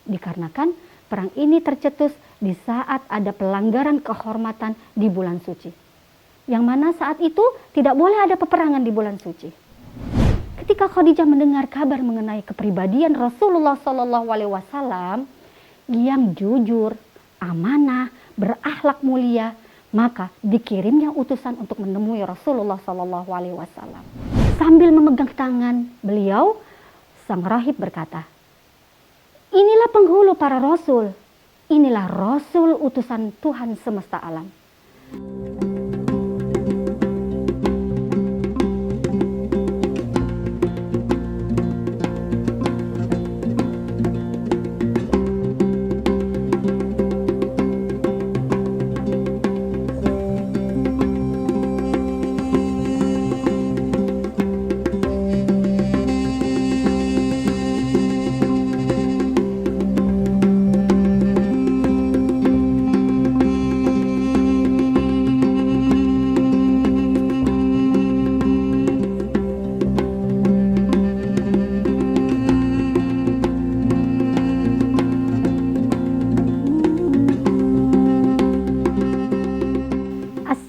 dikarenakan perang ini tercetus di saat ada pelanggaran kehormatan di bulan suci. Yang mana saat itu tidak boleh ada peperangan di bulan suci. Ketika Khadijah mendengar kabar mengenai kepribadian Rasulullah SAW yang jujur, amanah, berakhlak mulia, maka dikirimnya utusan untuk menemui Rasulullah SAW. Sambil memegang tangan beliau, sang rahib berkata, "Inilah penghulu para rasul, inilah rasul utusan Tuhan semesta alam."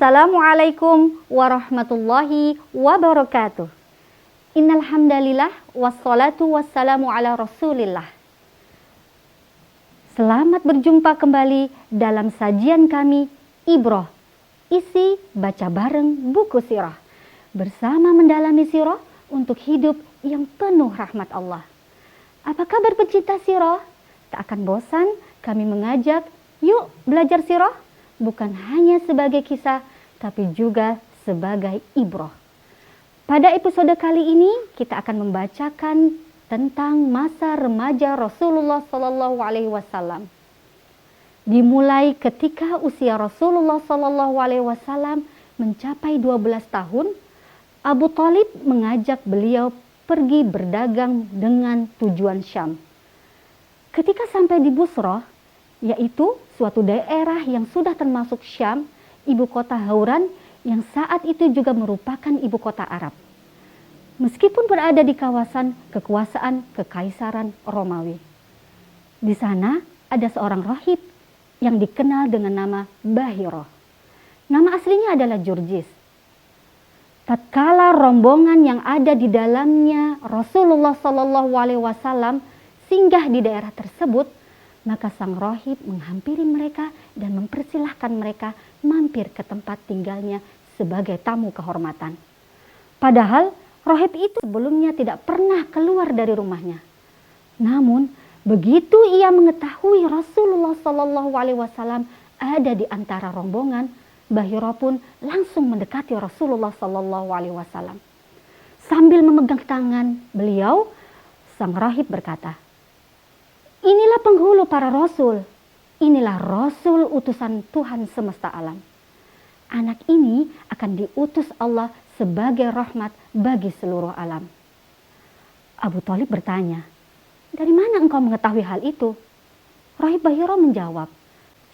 Assalamualaikum warahmatullahi wabarakatuh. Innal hamdalillah wassalatu wassalamu ala Rasulillah. Selamat berjumpa kembali dalam sajian kami Ibroh, isi baca bareng buku sirah, bersama mendalami sirah untuk hidup yang penuh rahmat Allah. Apa kabar pecinta sirah? Tak akan bosan kami mengajak, yuk belajar sirah, bukan hanya sebagai kisah, tapi juga sebagai ibroh. Pada episode kali ini kita akan membacakan tentang masa remaja Rasulullah SAW. Dimulai ketika usia Rasulullah SAW mencapai 12 tahun, Abu Thalib mengajak beliau pergi berdagang dengan tujuan Syam. Ketika sampai di Busrah, yaitu suatu daerah yang sudah termasuk Syam, ibu kota Hauran yang saat itu juga merupakan ibu kota Arab. Meskipun berada di kawasan kekuasaan Kekaisaran Romawi. Di sana ada seorang rahib yang dikenal dengan nama Bahiro. Nama aslinya adalah Jurjis. Tatkala rombongan yang ada di dalamnya Rasulullah SAW singgah di daerah tersebut, maka sang rahib menghampiri mereka dan mempersilahkan mereka mampir ke tempat tinggalnya sebagai tamu kehormatan. Padahal rahib itu sebelumnya tidak pernah keluar dari rumahnya. Namun begitu ia mengetahui Rasulullah SAW ada di antara rombongan, Bahiro pun langsung mendekati Rasulullah SAW. Sambil memegang tangan beliau, sang rahib berkata, "Inilah penghulu para rasul, inilah rasul utusan Tuhan semesta alam. Anak ini akan diutus Allah sebagai rahmat bagi seluruh alam." Abu Thalib bertanya, "Dari mana engkau mengetahui hal itu?" Rahib Bahiro menjawab,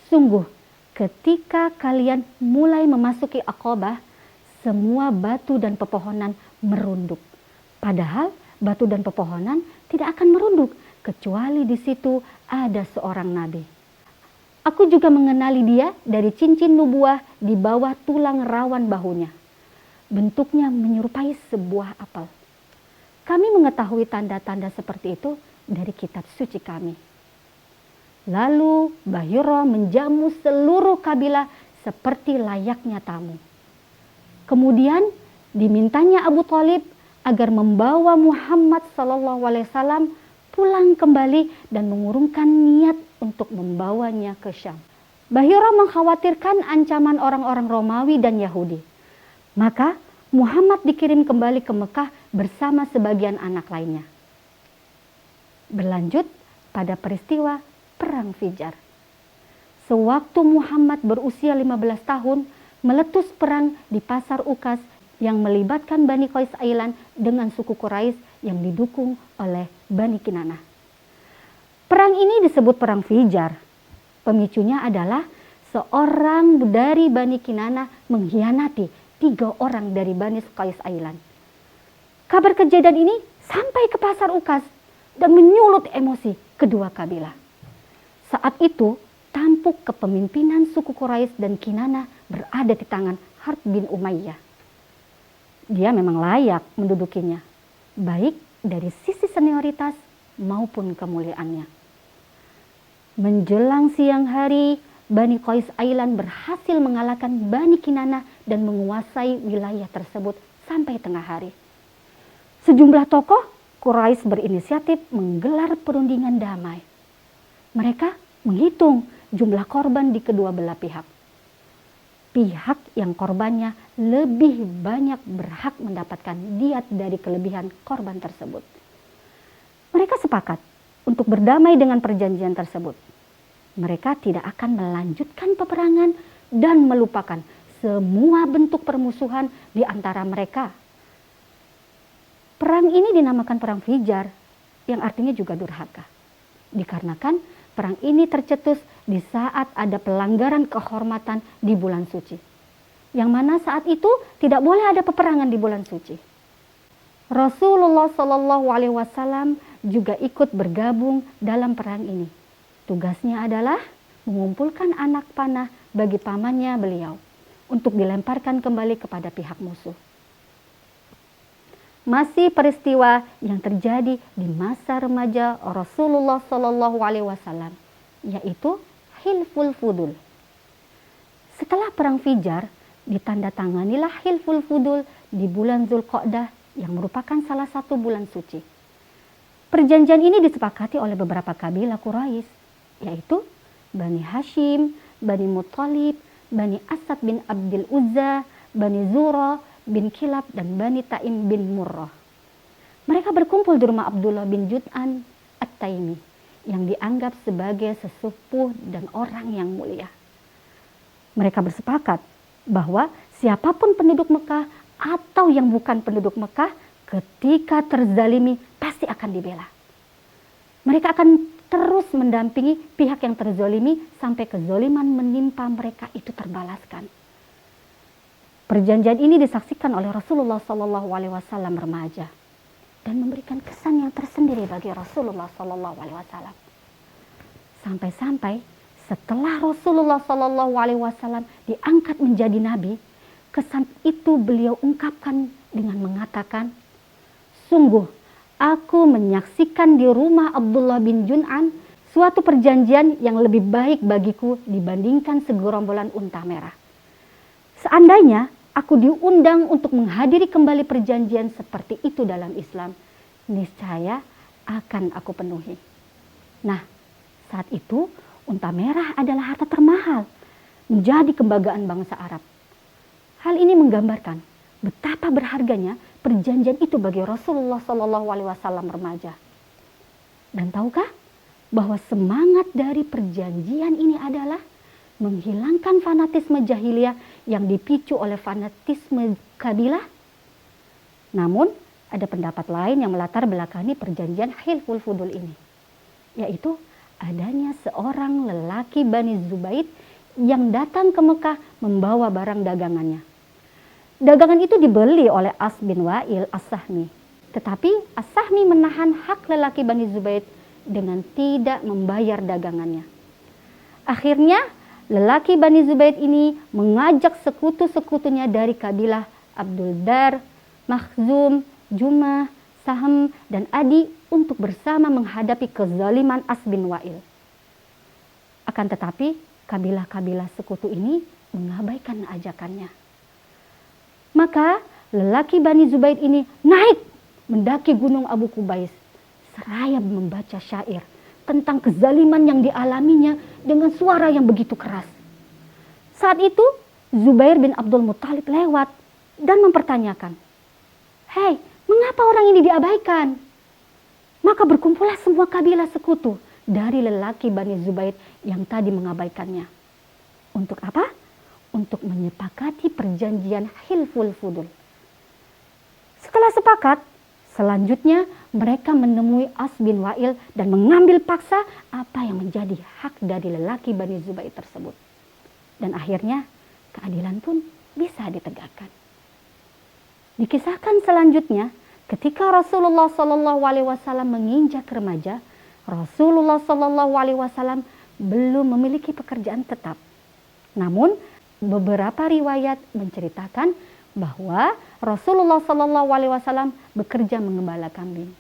"Sungguh ketika kalian mulai memasuki Aqabah, semua batu dan pepohonan merunduk. Padahal batu dan pepohonan tidak akan merunduk kecuali di situ ada seorang nabi. Aku juga mengenali dia dari cincin nubuah di bawah tulang rawan bahunya. Bentuknya menyerupai sebuah apel. Kami mengetahui tanda-tanda seperti itu dari kitab suci kami." Lalu Bahiro menjamu seluruh kabilah seperti layaknya tamu. Kemudian dimintanya Abu Thalib agar membawa Muhammad SAW pulang kembali dan mengurungkan niat untuk membawanya ke Syam. Bahiro mengkhawatirkan ancaman orang-orang Romawi dan Yahudi. Maka Muhammad dikirim kembali ke Mekah bersama sebagian anak lainnya. Berlanjut pada peristiwa Perang Fijar. Sewaktu Muhammad berusia 15 tahun, meletus perang di Pasar Ukas yang melibatkan Bani Qais Ailan dengan suku Quraisy yang didukung oleh Bani Kinanah. Perang ini disebut Perang Fijar. Pemicunya adalah seorang dari Bani Kinanah mengkhianati 3 orang dari Bani Qais Ailan. Kabar kejadian ini sampai ke Pasar Ukas dan menyulut emosi kedua kabilah. Saat itu, tampuk kepemimpinan suku Quraisy dan Kinanah berada di tangan Harb bin Umayyah. Dia memang layak mendudukinya, baik dari sisi senioritas maupun kemuliaannya. Menjelang siang hari, Bani Qais Ailan berhasil mengalahkan Bani Kinanah dan menguasai wilayah tersebut sampai tengah hari. Sejumlah tokoh Quraisy berinisiatif menggelar perundingan damai. Mereka menghitung jumlah korban di kedua belah pihak. Pihak yang korbannya lebih banyak berhak mendapatkan diat dari kelebihan korban tersebut. Mereka sepakat untuk berdamai dengan perjanjian tersebut. Mereka tidak akan melanjutkan peperangan dan melupakan semua bentuk permusuhan di antara mereka. Perang ini dinamakan Perang Fijar, yang artinya juga durhaka. Dikarenakan perang ini tercetus di saat ada pelanggaran kehormatan di bulan suci. Yang mana saat itu tidak boleh ada peperangan di bulan suci. Rasulullah Shallallahu Alaihi Wasallam juga ikut bergabung dalam perang ini. Tugasnya adalah mengumpulkan anak panah bagi pamannya beliau untuk dilemparkan kembali kepada pihak musuh. Masih peristiwa yang terjadi di masa remaja Rasulullah Shallallahu Alaihi Wasallam, yaitu Hilful Fudul. Setelah perang Fijar, ditandatanganilah Hilful Fudul di bulan Zulqa'dah yang merupakan salah satu bulan suci. Perjanjian ini disepakati oleh beberapa kabilah Quraisy, yaitu Bani Hashim, Bani Muttalib, Bani Asad bin Abdul Uzza, Bani Zura bin Kilab, dan Bani Taim bin Murrah. Mereka berkumpul di rumah Abdullah bin Jud'an At-Taimi yang dianggap sebagai sesepuh dan orang yang mulia. Mereka bersepakat bahwa siapapun penduduk Mekah atau yang bukan penduduk Mekah ketika terzalimi pasti akan dibela. Mereka akan terus mendampingi pihak yang terzalimi sampai kezaliman menimpa mereka itu terbalaskan. Perjanjian ini disaksikan oleh Rasulullah Shallallahu Alaihi Wasallam remaja dan memberikan kesan yang tersendiri bagi Rasulullah Shallallahu Alaihi Wasallam. Sampai-sampai setelah Rasulullah Shallallahu Alaihi Wasallam diangkat menjadi nabi, kesan itu beliau ungkapkan dengan mengatakan, "Sungguh, aku menyaksikan di rumah Abdullah bin Jud'an suatu perjanjian yang lebih baik bagiku dibandingkan segerombolan unta merah. Seandainya aku diundang untuk menghadiri kembali perjanjian seperti itu dalam Islam, niscaya akan aku penuhi." Nah, saat itu unta merah adalah harta termahal, menjadi kebanggaan bangsa Arab. Hal ini menggambarkan betapa berharganya perjanjian itu bagi Rasulullah Shallallahu Alaihi Wasallam remaja. Dan tahukah bahwa semangat dari perjanjian ini adalah menghilangkan fanatisme jahiliyah yang dipicu oleh fanatisme kabilah? Namun ada pendapat lain yang melatar belakangi perjanjian Hilful Fudul ini, yaitu adanya seorang lelaki Bani Zubaid yang datang ke Mekah membawa barang dagangannya. Dagangan itu dibeli oleh As bin Wa'il As-Sahmi. Tetapi As-Sahmi menahan hak lelaki Bani Zubaid dengan tidak membayar dagangannya. Akhirnya lelaki Bani Zubaid ini mengajak sekutu-sekutunya dari kabilah Abdul Dar, Makhzum, Jumah, Sahm, dan Adi untuk bersama menghadapi kezaliman As bin Wa'il. Akan tetapi kabilah-kabilah sekutu ini mengabaikan ajakannya. Maka lelaki Bani Zubaid ini naik mendaki gunung Abu Kubais seraya membaca syair tentang kezaliman yang dialaminya dengan suara yang begitu keras. Saat itu Zubair bin Abdul Muttalib lewat dan mempertanyakan, "Hei, mengapa orang ini diabaikan?" Maka berkumpullah semua kabilah sekutu dari lelaki Bani Zubaid yang tadi mengabaikannya. Untuk apa? Untuk menyepakati perjanjian Hilful Fudul. Setelah sepakat, selanjutnya mereka menemui As bin Wa'il dan mengambil paksa apa yang menjadi hak dari lelaki Bani Zubaid tersebut. Dan akhirnya keadilan pun bisa ditegakkan. Dikisahkan selanjutnya, ketika Rasulullah Shallallahu Alaihi Wasallam menginjak remaja, Rasulullah Shallallahu Alaihi Wasallam belum memiliki pekerjaan tetap. Namun beberapa riwayat menceritakan bahwa Rasulullah SAW bekerja mengembala kambing.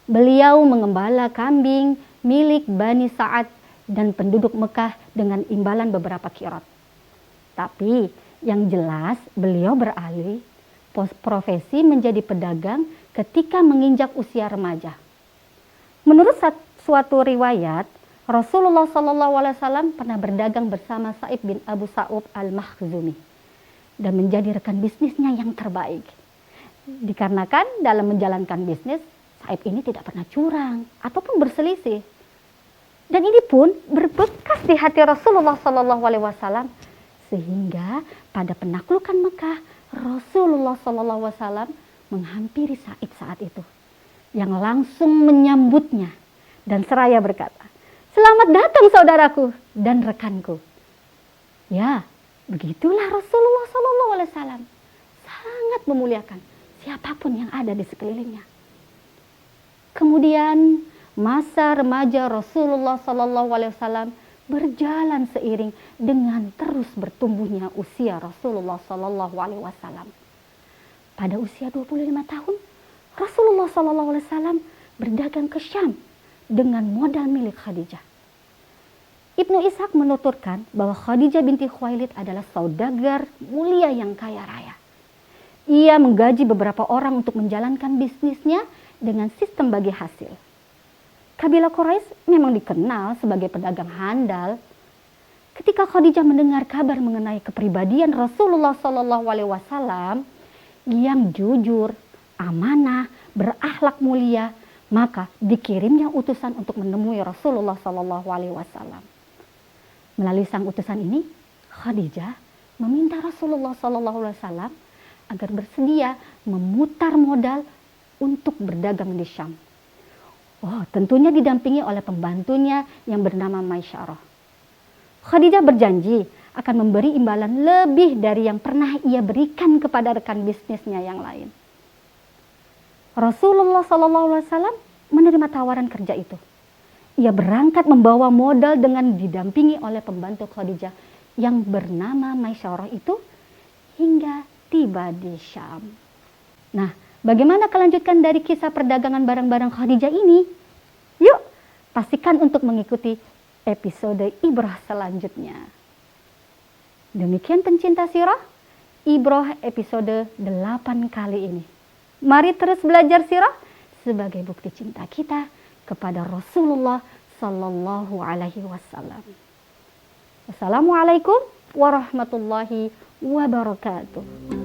Beliau mengembala kambing milik Bani Sa'ad dan penduduk Mekah dengan imbalan beberapa qirat. Tapi yang jelas beliau beralih profesi menjadi pedagang ketika menginjak usia remaja. Menurut suatu riwayat, Rasulullah SAW pernah berdagang bersama Sa'ib bin Abu Sa'ub al-Makhzumi dan menjadi rekan bisnisnya yang terbaik. Dikarenakan dalam menjalankan bisnis, Sa'ib ini tidak pernah curang ataupun berselisih. Dan ini pun berbekas di hati Rasulullah SAW, sehingga pada penaklukan Mekah, Rasulullah SAW menghampiri Sa'ib saat itu, yang langsung menyambutnya dan seraya berkata, "Selamat datang saudaraku dan rekanku." Ya, begitulah Rasulullah SAW sangat memuliakan siapapun yang ada di sekelilingnya. Kemudian masa remaja Rasulullah SAW berjalan seiring dengan terus bertumbuhnya usia Rasulullah SAW. Pada usia 25 tahun, Rasulullah SAW berdagang ke Syam dengan modal milik Khadijah. Ibnu Ishaq menuturkan bahwa Khadijah binti Khuwailid adalah saudagar mulia yang kaya raya. Ia menggaji beberapa orang untuk menjalankan bisnisnya dengan sistem bagi hasil. Kabilah Quraisy memang dikenal sebagai pedagang handal. Ketika Khadijah mendengar kabar mengenai kepribadian Rasulullah SAW yang jujur, amanah, berakhlak mulia, maka dikirimnya utusan untuk menemui Rasulullah SAW. Melalui sang utusan ini, Khadijah meminta Rasulullah SAW agar bersedia memutar modal untuk berdagang di Syam. Tentunya didampingi oleh pembantunya yang bernama Maisyarah. Khadijah berjanji akan memberi imbalan lebih dari yang pernah ia berikan kepada rekan bisnisnya yang lain. Rasulullah SAW menerima tawaran kerja itu. Ia berangkat membawa modal dengan didampingi oleh pembantu Khadijah yang bernama Maisyarah itu hingga tiba di Syam. Nah, bagaimana kelanjutan dari kisah perdagangan barang-barang Khadijah ini? Yuk, pastikan untuk mengikuti episode Ibrah selanjutnya. Demikian pencinta sirah, Ibrah episode 8 kali ini. Mari terus belajar sirah sebagai bukti cinta kita kepada Rasulullah Sallallahu Alaihi Wasallam. Wassalamualaikum warahmatullahi wabarakatuh.